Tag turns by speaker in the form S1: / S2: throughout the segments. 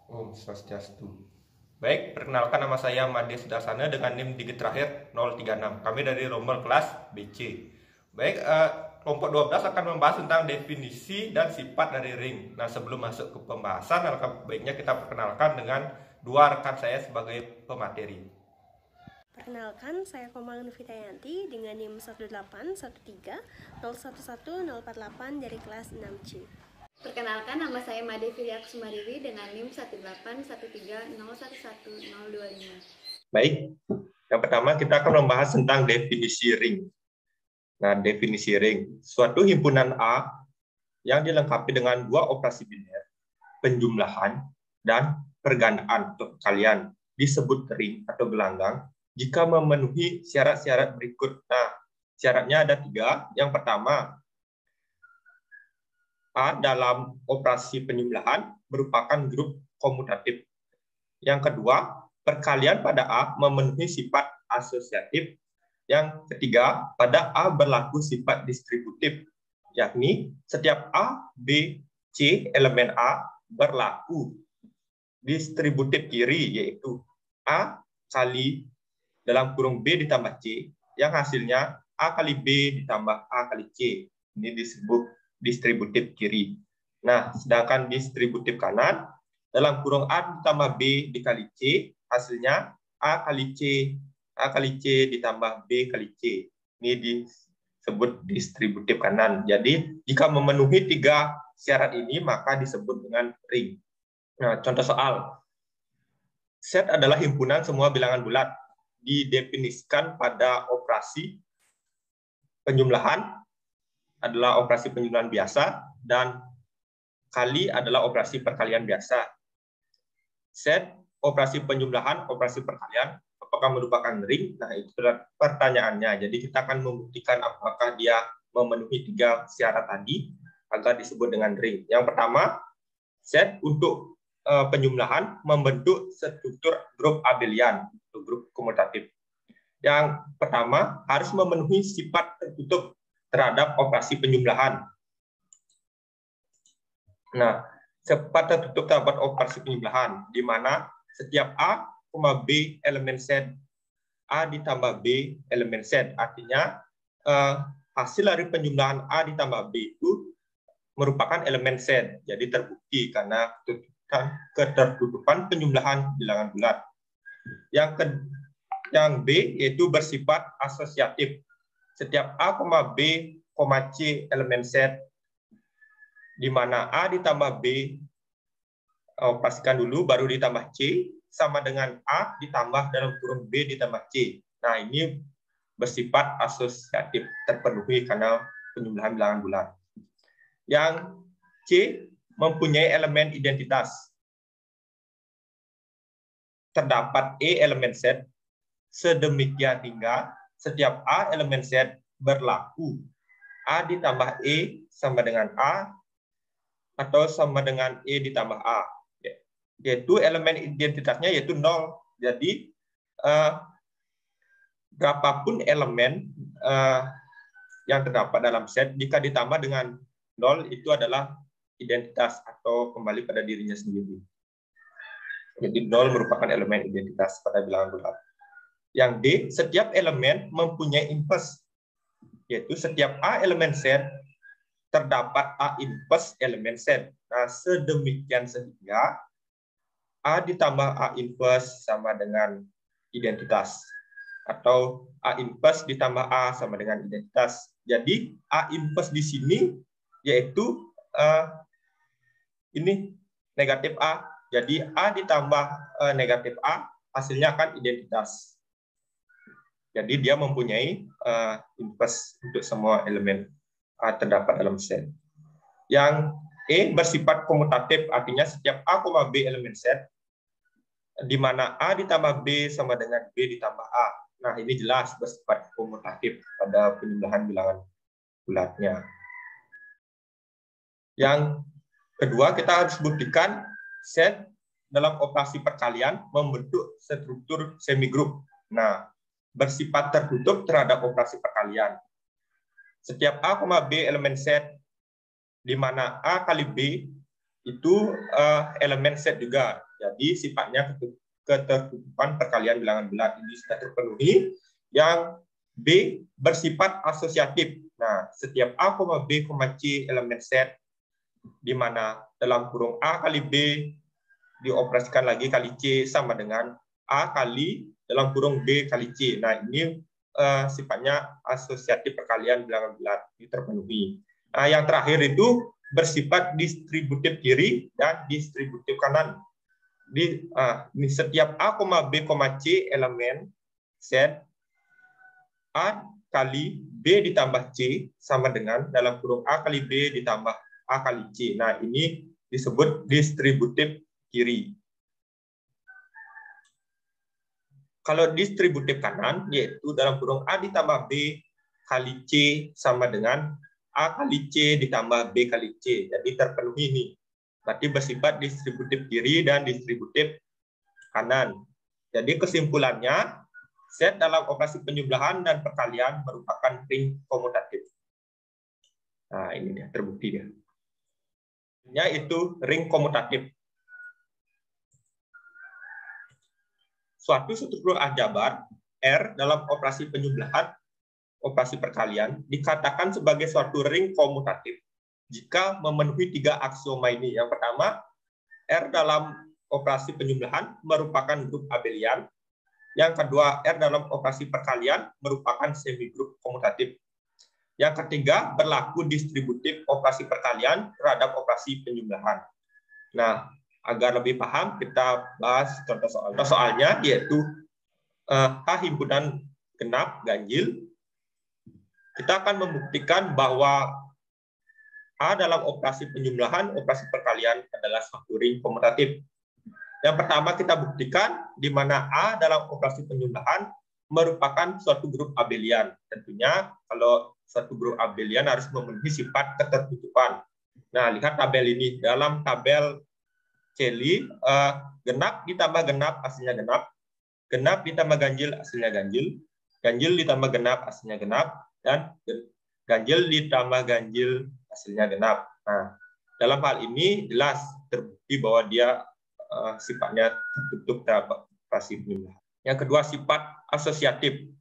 S1: Om Swastiastu. Baik, perkenalkan nama saya Made Sudarsana dengan NIM digit terakhir 036. Kami dari rombel kelas BC. Baik, kelompok 12 akan membahas tentang definisi dan sifat dari ring. Nah, sebelum masuk ke pembahasan, alangkah baiknya kita perkenalkan dengan dua rekan saya sebagai pemateri.
S2: Perkenalkan, saya Komang Nufitayanti dengan NIM 18130111048 dari kelas 6C.
S3: Perkenalkan, nama saya Made Filia Kusumariwi dengan NIM 18130111025.
S1: Baik, yang pertama kita akan membahas tentang definisi ring. Nah, definisi ring, suatu himpunan A yang dilengkapi dengan dua operasi biner, penjumlahan dan pergandaan atau perkalian, disebut ring atau gelanggang jika memenuhi syarat-syarat berikut. Nah, syaratnya ada 3. Yang pertama, A dalam operasi penjumlahan merupakan grup komutatif. Yang kedua, perkalian pada A memenuhi sifat asosiatif. Yang ketiga, pada A berlaku sifat distributif, yakni setiap A, B, C elemen A berlaku distributif kiri, yaitu A kali dalam kurung B ditambah C, yang hasilnya A kali B ditambah A kali C. Ini disebut distributif kiri. Nah, sedangkan distributif kanan, dalam kurung A ditambah B dikali C, hasilnya A kali C ditambah B kali C. Ini disebut distributif kanan. Jadi, jika memenuhi 3 syarat ini, maka disebut dengan ring. Nah, contoh soal. Set adalah himpunan semua bilangan bulat. Didefinisikan pada operasi penjumlahan adalah operasi penjumlahan biasa dan kali adalah operasi perkalian biasa. Set operasi penjumlahan, operasi perkalian, apakah merupakan ring? Nah, itu pertanyaannya. Jadi kita akan membuktikan apakah dia memenuhi 3 syarat tadi agar disebut dengan ring. Yang pertama, set untuk penjumlahan membentuk struktur grup abelian, grup komutatif. Yang pertama, harus memenuhi sifat tertutup terhadap operasi penjumlahan. Nah, sifat tertutup terhadap operasi penjumlahan, di mana setiap A, B elemen set, A ditambah B elemen set. Artinya, hasil dari penjumlahan A ditambah B itu merupakan elemen set. Jadi terbukti karena ketertutupan penjumlahan bilangan bulat. Yang B yaitu bersifat asosiatif. Setiap A, B, C elemen set, di mana A ditambah B, pastikan dulu, baru ditambah C, sama dengan A ditambah dalam kurung B ditambah C. Nah, ini bersifat asosiatif, terpenuhi karena penjumlahan bilangan bulat. Yang C mempunyai elemen identitas. Terdapat E elemen set, sedemikian hingga setiap A elemen set berlaku A ditambah E sama dengan A atau sama dengan E ditambah A. Yaitu elemen identitasnya yaitu 0. Jadi berapapun elemen yang terdapat dalam set, jika ditambah dengan 0 itu adalah identitas atau kembali pada dirinya sendiri. Jadi 0 merupakan elemen identitas pada bilangan bulat. Yang D, setiap elemen mempunyai inverse, yaitu setiap A elemen set terdapat A inverse elemen set. Nah, sedemikian sehingga A ditambah A inverse sama dengan identitas, atau A inverse ditambah A sama dengan identitas. Jadi A inverse di sini yaitu ini negatif A. Jadi A ditambah negatif A hasilnya akan identitas. Jadi dia mempunyai inverse untuk semua elemen A terdapat dalam set. Yang E bersifat komutatif, artinya setiap A, B elemen set, di mana A ditambah B sama dengan B ditambah A. Nah, ini jelas bersifat komutatif pada penjumlahan bilangan bulatnya. Yang kedua, kita harus buktikan set dalam operasi perkalian membentuk struktur semigroup. Nah, bersifat tertutup terhadap operasi perkalian. Setiap A, B elemen set, di mana A kali B itu elemen set juga. Jadi sifatnya ketertutupan perkalian bilangan bulat ini sudah terpenuhi. Yang B bersifat asosiatif. Nah, setiap A, B, C elemen set di mana dalam kurung A kali B dioperasikan lagi kali C sama dengan A kali dalam kurung B kali C. Nah, ini sifatnya asosiatif perkalian bilangan bulat, ini terpenuhi. Nah, yang terakhir itu bersifat distributif kiri dan distributif kanan. Di setiap A, B, C elemen set A kali B ditambah C sama dengan dalam kurung A kali B ditambah A kali C. Nah, ini disebut distributif kiri. Kalau distributif kanan, yaitu dalam kurung A ditambah B kali C sama dengan A kali C ditambah B kali C. Jadi terpenuhi ini. Berarti bersifat distributif kiri dan distributif kanan. Jadi kesimpulannya, set dalam operasi penjumlahan dan perkalian merupakan ring komutatif. Nah, ini dia, terbukti dia. Yaitu ring komutatif. Suatu struktur aljabar R dalam operasi penjumlahan, operasi perkalian, dikatakan sebagai suatu ring komutatif jika memenuhi 3 aksioma ini. Yang pertama, R dalam operasi penjumlahan merupakan grup abelian. Yang kedua, R dalam operasi perkalian merupakan semigrup komutatif. Yang ketiga, berlaku distributif operasi perkalian terhadap operasi penjumlahan. Nah, agar lebih paham, kita bahas contoh soal. Contoh soalnya yaitu H himpunan genap ganjil. Kita akan membuktikan bahwa A dalam operasi penjumlahan, operasi perkalian adalah suatu ring komutatif. Yang pertama kita buktikan di mana A dalam operasi penjumlahan merupakan suatu grup abelian. Tentunya kalau suatu grup abelian harus memenuhi sifat ketertutupan. Nah, lihat tabel ini. Dalam tabel Celi, genap ditambah genap hasilnya genap. Genap ditambah ganjil hasilnya ganjil. Ganjil ditambah genap hasilnya genap. Dan ganjil ditambah ganjil hasilnya genap. Nah, dalam hal ini jelas terbukti bahwa dia sifatnya tertutup terhadap operasi penjumlahan. Yang kedua, sifat asosiatif.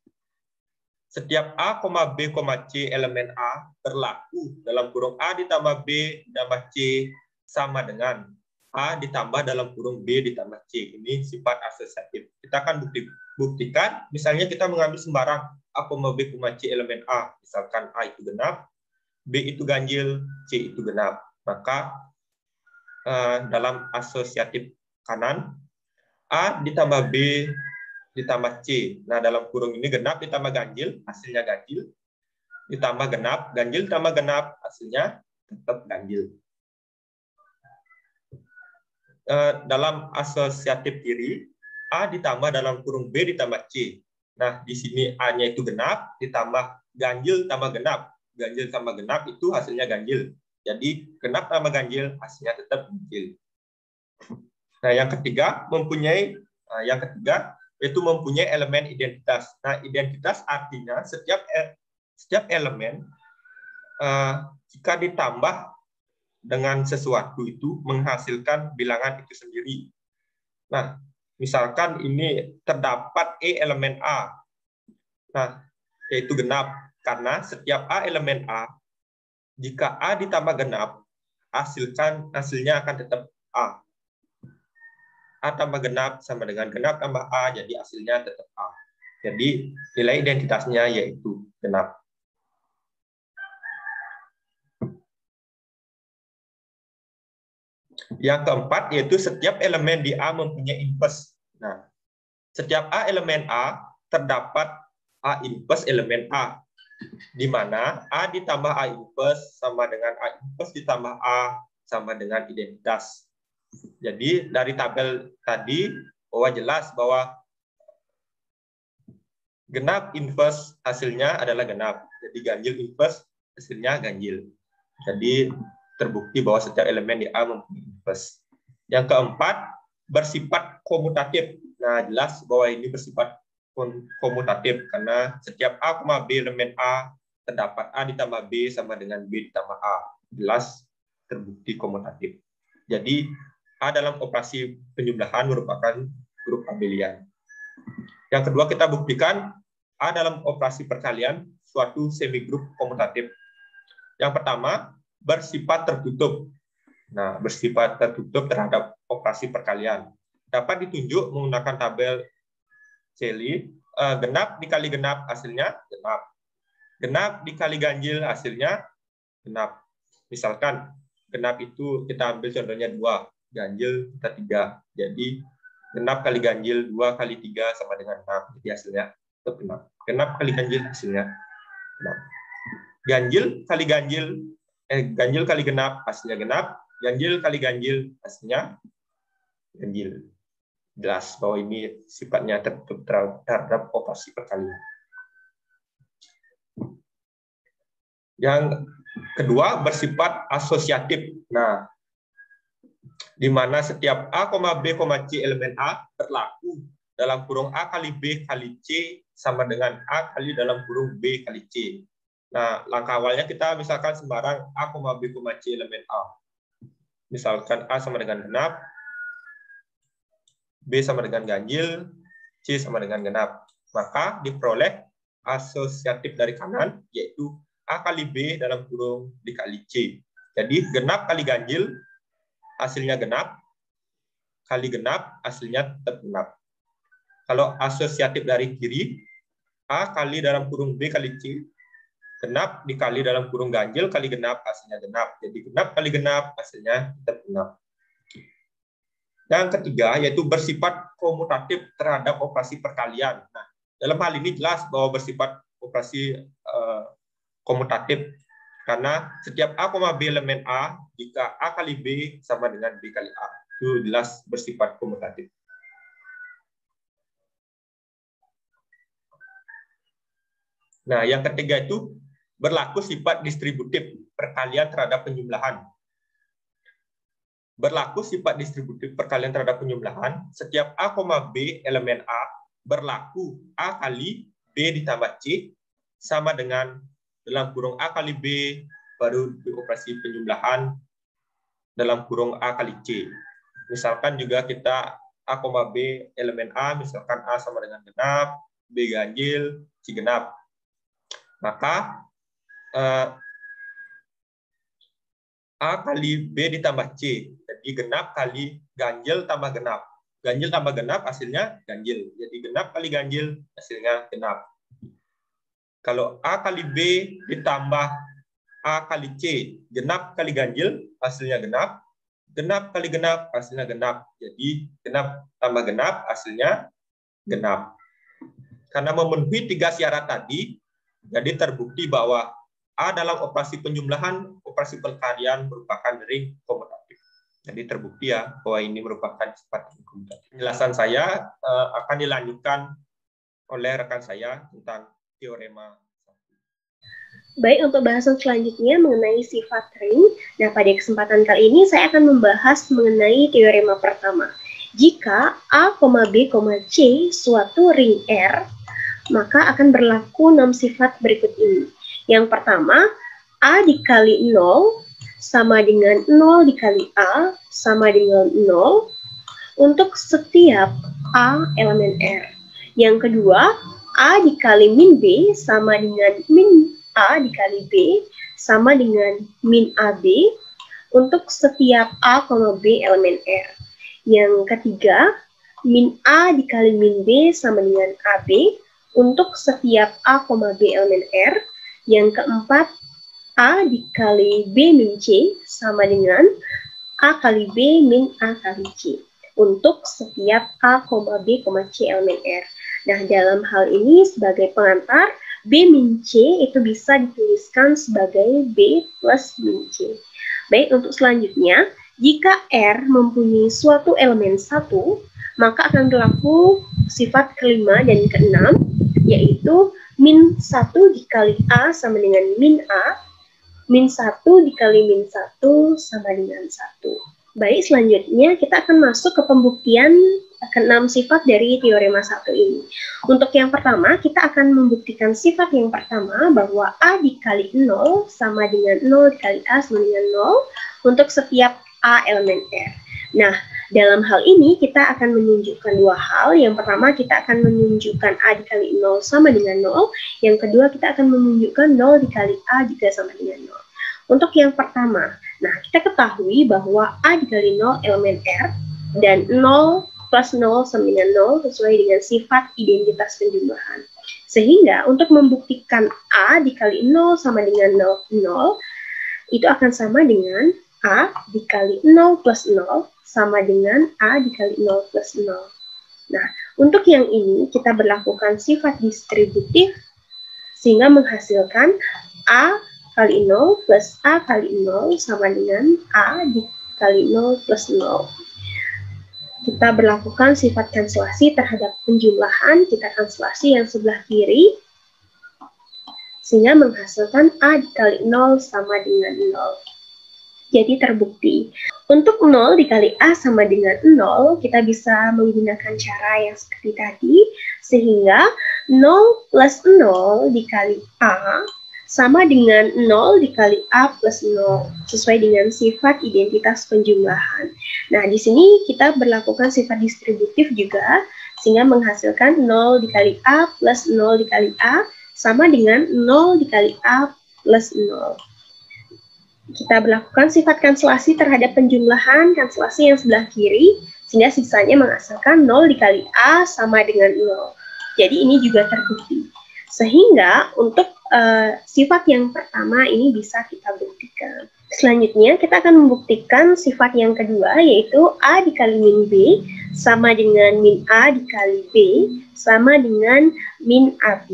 S1: Setiap A, B, C elemen A berlaku dalam kurung A ditambah B ditambah C sama dengan A ditambah dalam kurung B ditambah C. Ini sifat asosiatif. Kita akan buktikan, misalnya kita mengambil sembarang A, B, C elemen A. Misalkan A itu genap, B itu ganjil, C itu genap. Maka dalam asosiatif kanan, A ditambah B ditambah C. Nah, dalam kurung ini genap ditambah ganjil, hasilnya ganjil. Ditambah genap, ganjil ditambah genap, hasilnya tetap ganjil. Dalam asosiatif kiri, A ditambah dalam kurung B ditambah C. Nah, di sini A-nya itu genap, ditambah ganjil tambah genap. Ganjil tambah genap itu hasilnya ganjil. Jadi, genap tambah ganjil, hasilnya tetap ganjil. Nah, yang ketiga yaitu mempunyai elemen identitas. Nah, identitas artinya setiap elemen jika ditambah dengan sesuatu itu menghasilkan bilangan itu sendiri. Nah, misalkan ini terdapat E elemen A. Nah, yaitu genap karena setiap A elemen A, jika A ditambah genap, hasilnya akan tetap A. A tambah genap sama dengan genap tambah A, jadi hasilnya tetap A. Jadi nilai identitasnya yaitu genap. Yang keempat yaitu setiap elemen di A mempunyai inverse. Nah, setiap A elemen A terdapat A inverse elemen A, di mana A ditambah A inverse sama dengan A inverse ditambah A sama dengan identitas. Jadi dari tabel tadi bahwa jelas bahwa genap inverse hasilnya adalah genap. Jadi ganjil inverse hasilnya ganjil. Jadi terbukti bahwa setiap elemen di A mempunyai inverse. Yang keempat, bersifat komutatif. Nah, jelas bahwa ini bersifat komutatif karena setiap A, B elemen A terdapat A ditambah B sama dengan B ditambah A. Jelas terbukti komutatif. Jadi A dalam operasi penjumlahan merupakan grup abelian. Yang kedua, kita buktikan A dalam operasi perkalian suatu semigrup komutatif. Yang pertama, bersifat tertutup. Nah, bersifat tertutup terhadap operasi perkalian. Dapat ditunjuk menggunakan tabel Cayley. Genap dikali genap hasilnya genap. Genap dikali ganjil hasilnya genap. Misalkan genap itu kita ambil contohnya 2, ganjil kita 3. Jadi genap kali ganjil 2 kali 3 sama dengan 6. Jadi hasilnya tetap genap. Genap kali ganjil hasilnya genap. Ganjil kali ganjil, ganjil kali genap hasilnya genap. Ganjil kali ganjil hasilnya ganjil. Jelas bahwa ini sifatnya tertutup terhadap operasi perkalian. Yang kedua, bersifat asosiatif. Nah, di mana setiap A, B, C elemen A berlaku dalam kurung A kali B kali C sama dengan A kali dalam kurung B kali C. Nah, langkah awalnya kita misalkan sembarang A, B, C elemen A. Misalkan A sama dengan genap, B sama dengan ganjil, C sama dengan genap. Maka diperoleh asosiatif dari kanan, yaitu A kali B dalam kurung dikali C. Jadi genap kali ganjil, hasilnya genap, kali genap, hasilnya tetap genap. Kalau asosiatif dari kiri, A kali dalam kurung B kali C, genap dikali dalam kurung ganjil kali genap, hasilnya genap. Jadi genap kali genap, hasilnya tetap genap. Yang ketiga, yaitu bersifat komutatif terhadap operasi perkalian. Nah, dalam hal ini jelas bahwa bersifat operasi komutatif karena setiap A, B elemen A, jika A kali B sama dengan B kali A, itu jelas bersifat komutatif. Nah, yang ketiga itu berlaku sifat distributif perkalian terhadap penjumlahan. Berlaku sifat distributif perkalian terhadap penjumlahan, setiap A, B elemen A berlaku A kali B ditambah C sama dengan dalam kurung A kali B baru dioperasi penjumlahan dalam kurung A kali C. Misalkan juga kita A, B elemen A, misalkan A sama dengan genap, B ganjil, C genap. Maka A kali B ditambah C. Jadi genap kali ganjil tambah genap. Ganjil tambah genap hasilnya ganjil. Jadi genap kali ganjil hasilnya genap. Kalau A kali B ditambah A kali C, genap kali ganjil hasilnya genap. Genap kali genap hasilnya genap. Jadi genap tambah genap hasilnya genap. Karena memenuhi 3 syarat tadi, jadi terbukti bahwa A dalam operasi penjumlahan, operasi perkalian merupakan ring komutatif. Jadi terbukti ya bahwa ini merupakan sifat ring komutatif. Penjelasan saya akan dilanjutkan oleh rekan saya tentang teorema.
S2: Baik, untuk bahasan selanjutnya mengenai sifat ring. Nah, pada kesempatan kali ini saya akan membahas mengenai teorema pertama. Jika A, B, C suatu ring R, maka akan berlaku 6 sifat berikut ini. Yang pertama, A dikali 0 sama dengan 0 dikali A sama dengan 0 untuk setiap A elemen R. Yang kedua, A dikali min B sama dengan min A dikali B sama dengan min AB untuk setiap A, B elemen R. Yang ketiga, min A dikali min B sama dengan AB untuk setiap A, B elemen R. Yang keempat, A dikali B min C sama dengan A kali B min A kali C untuk setiap A, B, C elemen R. Nah, dalam hal ini sebagai pengantar, B min C itu bisa dituliskan sebagai B plus min C. Baik, untuk selanjutnya, jika R mempunyai suatu elemen 1, maka akan berlaku sifat kelima dan keenam, yaitu min 1 dikali A sama dengan min A, min 1 dikali min 1 sama dengan 1. Baik, selanjutnya kita akan masuk ke pembuktian ke-6 sifat dari teorema 1 ini. Untuk yang pertama, kita akan membuktikan sifat yang pertama bahwa A dikali 0 sama dengan 0 dikali A sama dengan 0 untuk setiap A elemen R. Nah, dalam hal ini kita akan menunjukkan dua hal. Yang pertama kita akan menunjukkan A dikali 0 sama dengan 0. Yang kedua kita akan menunjukkan 0 dikali A juga sama dengan 0. Untuk yang pertama, nah kita ketahui bahwa A dikali 0 elemen R dan 0 plus 0 sama dengan 0 sesuai dengan sifat identitas penjumlahan. Sehingga untuk membuktikan A dikali 0 sama dengan 0, itu akan sama dengan A dikali 0 plus 0 sama dengan A dikali 0 plus 0. Nah, untuk yang ini kita berlakukan sifat distributif sehingga menghasilkan A kali 0 plus A kali 0 sama dengan A dikali 0 plus 0. Kita berlakukan sifat kanselasi terhadap penjumlahan, kita kanselasi yang sebelah kiri, sehingga menghasilkan A dikali 0 sama dengan 0. Jadi terbukti. Untuk 0 dikali A sama dengan 0, kita bisa menggunakan cara yang seperti tadi, sehingga 0 plus 0 dikali A sama dengan 0 dikali A plus 0, sesuai dengan sifat identitas penjumlahan. Nah, di sini kita berlakukan sifat distributif juga, sehingga menghasilkan 0 dikali A plus 0 dikali A, sama dengan 0 dikali A plus 0. Kita berlakukan sifat kanselasi terhadap penjumlahan, kanselasi yang sebelah kiri, sehingga sisanya menghasilkan 0 dikali A sama dengan 0. Jadi ini juga terbukti. Sehingga untuk sifat yang pertama ini bisa kita buktikan. Selanjutnya kita akan membuktikan sifat yang kedua, yaitu A dikali min B sama dengan min A dikali B sama dengan min AB.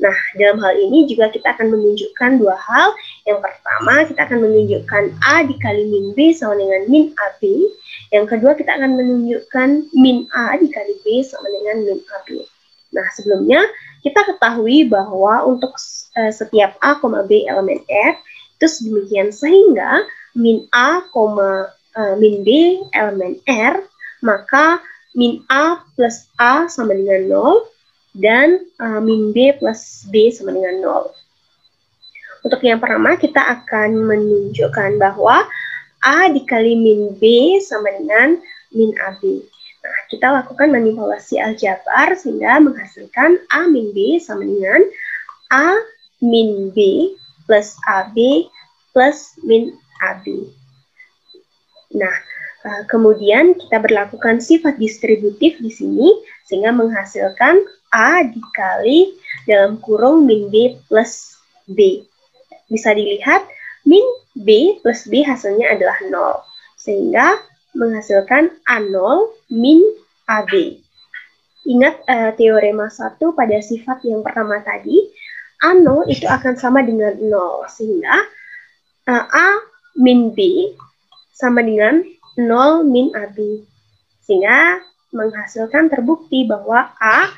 S2: Nah, dalam hal ini juga kita akan menunjukkan dua hal. Yang pertama, kita akan menunjukkan A dikali min B sama dengan min AB. Yang kedua, kita akan menunjukkan min A dikali B sama dengan min AB. Nah, sebelumnya kita ketahui bahwa untuk setiap A, B elemen R, itu sedemikian sehingga min A, min B elemen R, maka min A plus A sama dengan 0, dan min B plus B sama dengan 0. Untuk yang pertama, kita akan menunjukkan bahwa A dikali min B sama dengan min AB. Nah, kita lakukan manipulasi aljabar sehingga menghasilkan A min B sama dengan A min B plus AB plus min AB. Nah, kemudian kita berlakukan sifat distributif di sini sehingga menghasilkan A dikali dalam kurung min B plus B. Bisa dilihat min B plus B hasilnya adalah 0. Sehingga menghasilkan A0 min AB. Ingat teorema 1 pada sifat yang pertama tadi, A0 itu akan sama dengan 0. Sehingga A min B sama dengan 0 min AB. Sehingga menghasilkan terbukti bahwa A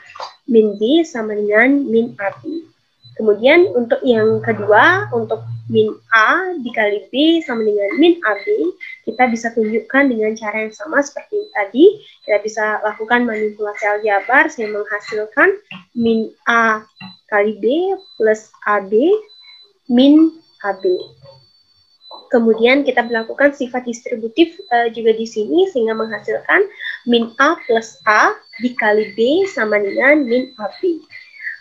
S2: min B sama dengan min AB. Kemudian untuk yang kedua, untuk min A dikali B sama dengan min AB, kita bisa tunjukkan dengan cara yang sama seperti tadi. Kita bisa lakukan manipulasi aljabar sehingga menghasilkan min A kali B plus AB min AB. Kemudian kita melakukan sifat distributif juga di sini sehingga menghasilkan min A plus A dikali B sama dengan min AB.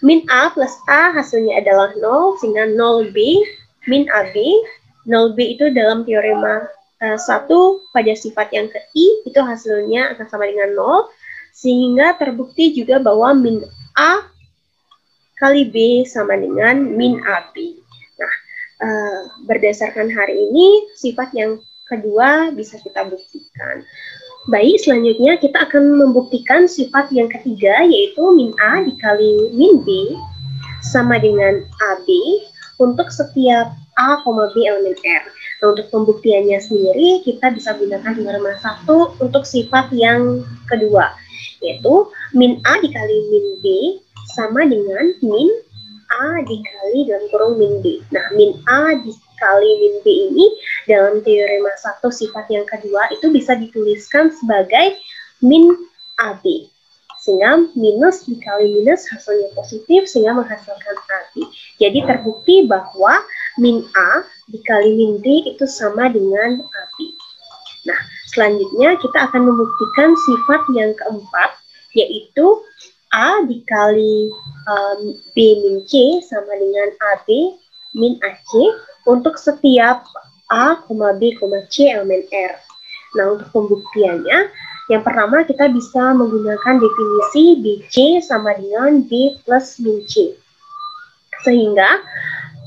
S2: Min A plus A hasilnya adalah 0, sehingga 0B min AB. 0B itu dalam teorema 1 pada sifat yang ke I, itu hasilnya akan sama dengan 0, sehingga terbukti juga bahwa min A kali B sama dengan min AB. Nah, berdasarkan hari ini, sifat yang kedua bisa kita buktikan. Baik, selanjutnya kita akan membuktikan sifat yang ketiga, yaitu min A dikali min B sama dengan AB untuk setiap A, B elemen R. Nah, untuk pembuktiannya sendiri, kita bisa gunakan teorema 1 untuk sifat yang kedua, yaitu min A dikali min B sama dengan min A dikali dalam kurung min B. Nah, min A dikali min B ini dalam teorema 1 sifat yang kedua itu bisa dituliskan sebagai min AB. Sehingga minus dikali minus hasilnya positif sehingga menghasilkan AB. Jadi terbukti bahwa min A dikali min B itu sama dengan AB. Nah, Selanjutnya kita akan membuktikan sifat yang keempat, yaitu A dikali B min C sama dengan AB min AC untuk setiap A, B, C elemen R. Nah, untuk pembuktiannya, yang pertama kita bisa menggunakan definisi BC sama dengan B plus min C. Sehingga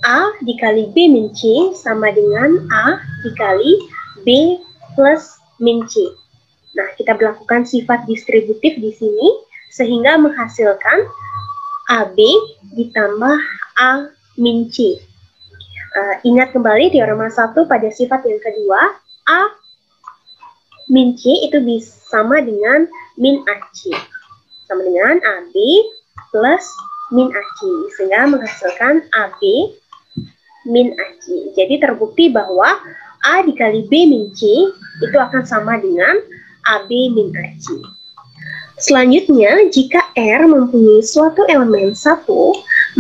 S2: A dikali B min C sama dengan A dikali B plus min C. Nah, kita berlakukan sifat distributif di sini sehingga menghasilkan AB ditambah A min C. Ingat kembali teorema 1 pada sifat yang kedua, A min C itu sama dengan min AC. Sama dengan AB plus min AC. Sehingga menghasilkan AB min AC. Jadi terbukti bahwa A dikali B min C itu akan sama dengan AB min AC. Selanjutnya, jika R mempunyai suatu elemen 1,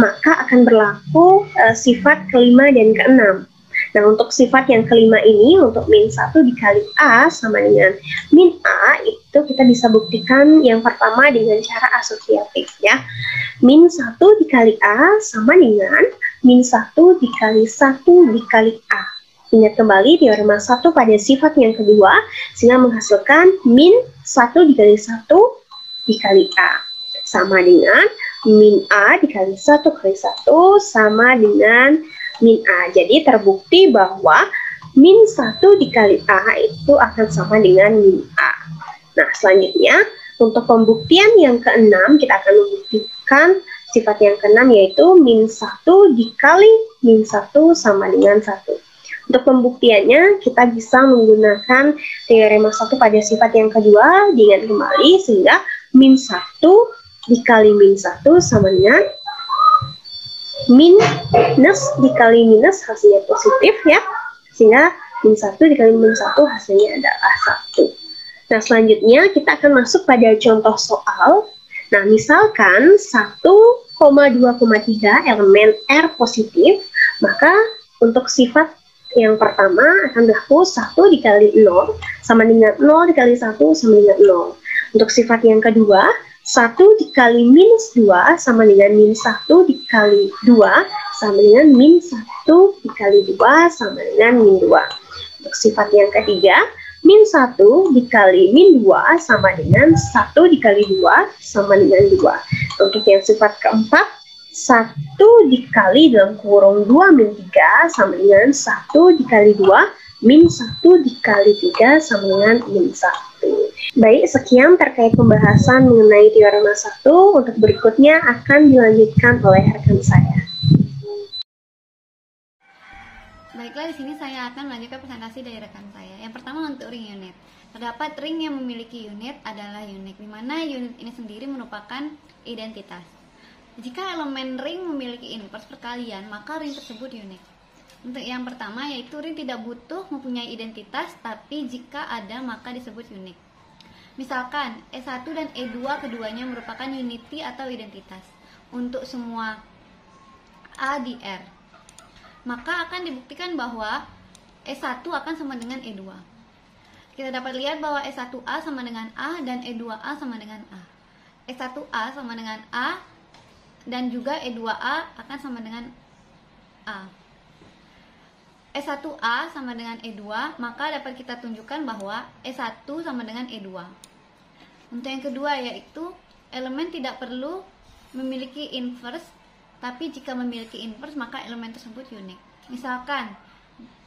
S2: maka akan berlaku sifat kelima dan keenam. Nah, untuk sifat yang kelima ini, untuk min 1 dikali A sama dengan min A, itu kita bisa buktikan yang pertama dengan cara asosiatif ya. Min 1 dikali A sama dengan min 1 dikali 1 dikali A. Ingat kembali teorema 1 pada sifat yang kedua, sehingga menghasilkan min 1 dikali 1 dikali A. Sama dengan min A dikali 1 kali 1 sama dengan min A. Jadi terbukti bahwa min 1 dikali A itu akan sama dengan min A. Nah, selanjutnya untuk pembuktian yang keenam, kita akan membuktikan sifat yang keenam yaitu min 1 dikali min 1 sama dengan 1. Untuk pembuktiannya, kita bisa menggunakan teorema 1 pada sifat yang kedua, diingat kembali, sehingga min 1 dikali min 1 sama dengan minus dikali minus hasilnya positif ya. Sehingga min 1 dikali min 1 hasilnya adalah 1. Nah, selanjutnya kita akan masuk pada contoh soal. Nah, misalkan 1,2,3 elemen R positif, maka untuk sifat yang pertama akan berlaku 1 dikali 0 sama dengan 0 dikali 1 sama dengan 0. Untuk sifat yang kedua, 1 dikali minus 2 sama dengan min 1 dikali 2 sama dengan min 1 dikali 2 sama dengan min 2. Untuk sifat yang ketiga, min 1 dikali min 2 sama dengan 1 dikali 2 sama dengan 2. Untuk yang sifat keempat, 1 dikali dalam kurung 2 min 3 sama dengan 1 dikali 2 min 1 dikali 3 sama dengan min 1. Baik, sekian terkait pembahasan mengenai teorema 1. Untuk berikutnya akan dilanjutkan oleh rekan saya.
S3: Baiklah, di sini saya akan melanjutkan presentasi dari rekan saya. Yang pertama untuk ring unit. Terdapat ring yang memiliki unit adalah unik, di mana unit ini sendiri merupakan identitas. Jika elemen ring memiliki inverse perkalian, maka ring tersebut unik. Untuk yang pertama yaitu ring tidak butuh mempunyai identitas, tapi jika ada maka disebut unik. Misalkan E1 dan E2 keduanya merupakan unity atau identitas untuk semua A di R. Maka akan dibuktikan bahwa E1 akan sama dengan E2. Kita dapat lihat bahwa E1A sama dengan A dan E2A sama dengan A. E1A sama dengan A dan juga E2A akan sama dengan A. E1A sama dengan E2, maka dapat kita tunjukkan bahwa E1 sama dengan E2. Untuk yang kedua yaitu elemen tidak perlu memiliki inverse, tapi jika memiliki inverse maka elemen tersebut unik. Misalkan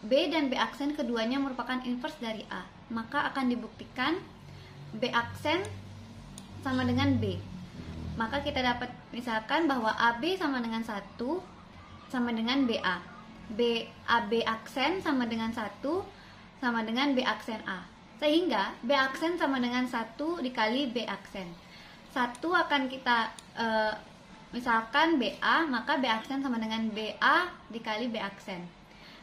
S3: B dan B aksen keduanya merupakan inverse dari A, maka akan dibuktikan B aksen sama dengan B. Maka kita dapat misalkan bahwa AB sama dengan 1 sama dengan BA. AB aksen sama dengan 1 sama dengan B aksen A. Sehingga B aksen sama dengan 1 dikali B aksen. 1 akan kita misalkan BA, maka B aksen sama dengan BA dikali B aksen.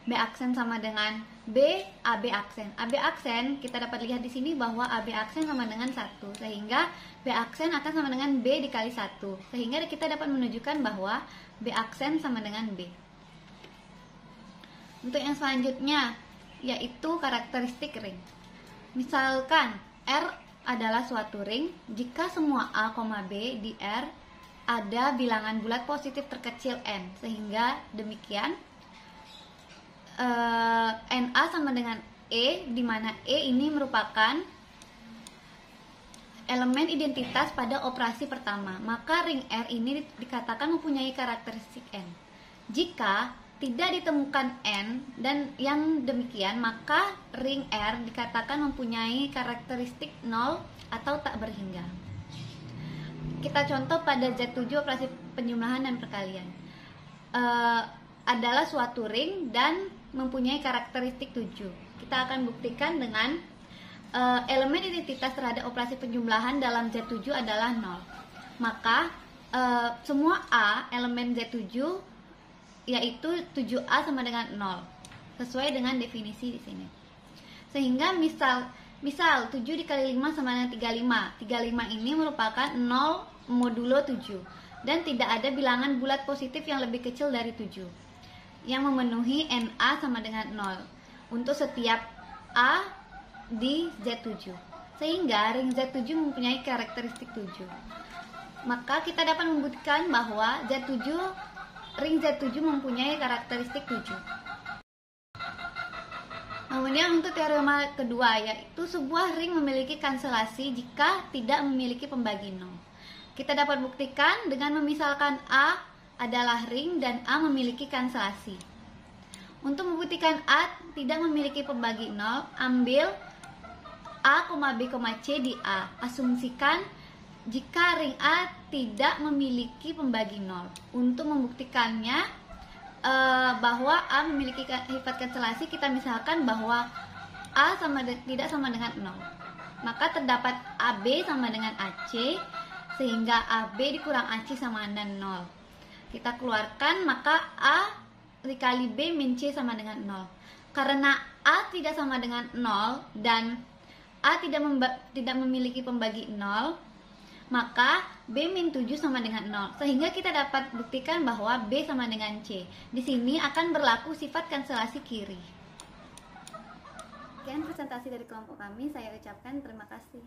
S3: B aksen sama dengan B, AB aksen. AB aksen kita dapat lihat di sini bahwa AB aksen sama dengan 1, sehingga B aksen akan sama dengan B dikali 1. Sehingga kita dapat menunjukkan bahwa B aksen sama dengan B. Untuk yang selanjutnya yaitu karakteristik ring. Misalkan R adalah suatu ring jika semua A, B di R ada bilangan bulat positif terkecil n, sehingga demikian NA sama dengan E, di mana E ini merupakan elemen identitas pada operasi pertama. Maka ring R ini dikatakan mempunyai karakteristik n. Jika tidak ditemukan n dan yang demikian, maka ring R dikatakan mempunyai karakteristik 0 atau tak berhingga. Kita contoh pada Z7 operasi penjumlahan dan perkalian. Adalah suatu ring dan mempunyai karakteristik 7. Kita akan buktikan dengan elemen identitas terhadap operasi penjumlahan dalam Z7 adalah 0. Maka semua A elemen Z7 yaitu 7A sama dengan 0, sesuai dengan definisi di sini. Sehingga misal 7 dikali 5 sama dengan 35. 35 ini merupakan 0 modulo 7 dan tidak ada bilangan bulat positif yang lebih kecil dari 7 yang memenuhi NA sama dengan 0 untuk setiap A di Z7. Sehingga ring Z7 mempunyai karakteristik 7. Maka kita dapat membuktikan bahwa ring Z7 mempunyai karakteristik 7. Kemudian untuk teorema kedua, yaitu sebuah ring memiliki kanselasi jika tidak memiliki pembagi 0. Kita dapat buktikan dengan memisalkan A adalah ring dan A memiliki kanselasi. Untuk membuktikan A tidak memiliki pembagi 0, ambil A, B, C di A. Asumsikan jika ring A tidak memiliki pembagi 0. Untuk membuktikannya bahwa A memiliki sifat kanselasi, kita misalkan bahwa A tidak sama dengan 0. Maka terdapat AB sama dengan AC, sehingga AB dikurang AC sama dengan 0. Kita keluarkan, maka A dikali B min C sama dengan 0. Karena A tidak sama dengan 0 dan A tidak memiliki pembagi 0, maka B min 7 sama dengan 0. Sehingga kita dapat buktikan bahwa B sama dengan C. Di sini akan berlaku sifat kanselasi kiri. Sekian presentasi dari kelompok kami, saya ucapkan terima kasih.